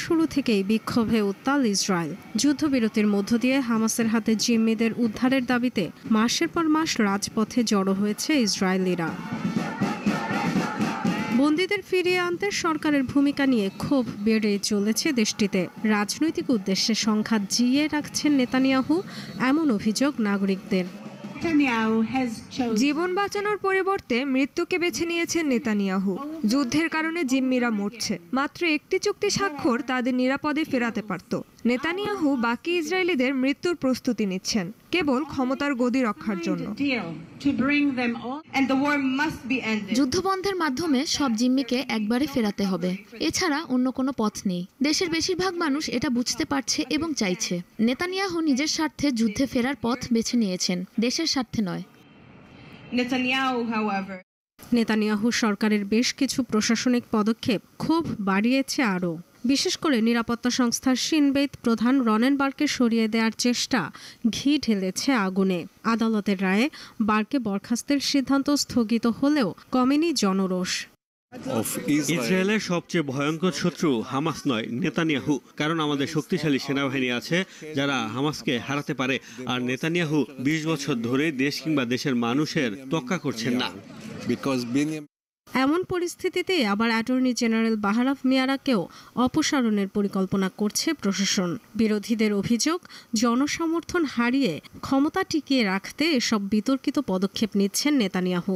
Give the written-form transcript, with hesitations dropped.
শুরু থেকেই বিক্ষোভে উত্তাল ইসরায়েল। যুদ্ধবিরতির মধ্য দিয়ে হামাসের হাতে জিম্মিদের উদ্ধারের দাবিতে মাসের পর মাস রাজপথে জড়ো হয়েছে ইসরায়েলিরা। বন্দীদের ফিরিয়ে আনতে সরকারের ভূমিকা নিয়ে ক্ষোভ বেড়ে চলেছে দেশটিতে। রাজনৈতিক উদ্দেশ্যে সংঘাত জিইয়ে রাখছেন নেতানিয়াহু, এমন অভিযোগ নাগরিকদের। জীবন বাঁচানোর পরিবর্তে মৃত্যুকে বেছে নিয়েছেন নেতানিয়াহু। যুদ্ধের কারণে জিম্মিরা মরছে, মাত্র একটি চুক্তি স্বাক্ষর তাদের নিরাপদে ফেরাতে পারত। নেতানিয়াহু বাকি ইসরায়েলিদের মৃত্যুর প্রস্তুতি নিচ্ছেন কেবল ক্ষমতার গদি রক্ষার জন্য। যুদ্ধবন্ধের মাধ্যমে সব জিম্মিকে একবারে ফেরাতে হবে, এছাড়া অন্য কোনো পথ নেই। দেশের বেশিরভাগ মানুষ এটা বুঝতে পারছে এবং চাইছে। নেতানিয়াহু নিজের স্বার্থে যুদ্ধে ফেরার পথ বেছে নিয়েছেন, দেশের স্বার্থে নয়। নেতানিয়াহু সরকারের বেশ কিছু প্রশাসনিক পদক্ষেপ ক্ষোভ বাড়িয়েছে আরও। বিশেষ করে নিরাপত্তা সংস্থার শিন বেত প্রধান রনেন বারকে সরিয়ে দেওয়ার চেষ্টা ঘি ঢেলেছে আগুনে। আদালতের রায়ে বারকে বরখাস্তের সিদ্ধান্ত স্থগিত হলেও কমেনি জনরোষ। ইসরায়েলের সবচেয়ে ভয়ঙ্কর শত্রু হামাস নয়, নেতানিয়াহু। কারণ আমাদের শক্তিশালী সেনাবাহিনী আছে যারা হামাসকে হারাতে পারে, আর নেতানিয়াহু ২০ বছর ধরে দেশ কিংবা দেশের মানুষের তোয়াক্কা করছেন না। এমন পরিস্থিতিতে আবার অ্যাটর্নি জেনারেল বাহারাফ মিয়ারাকেও অপসারণের পরিকল্পনা করছে প্রশাসন। বিরোধীদের অভিযোগ, জনসমর্থন হারিয়ে ক্ষমতা টিকিয়ে রাখতে এসব বিতর্কিত পদক্ষেপ নিচ্ছেন নেতানিয়াহু।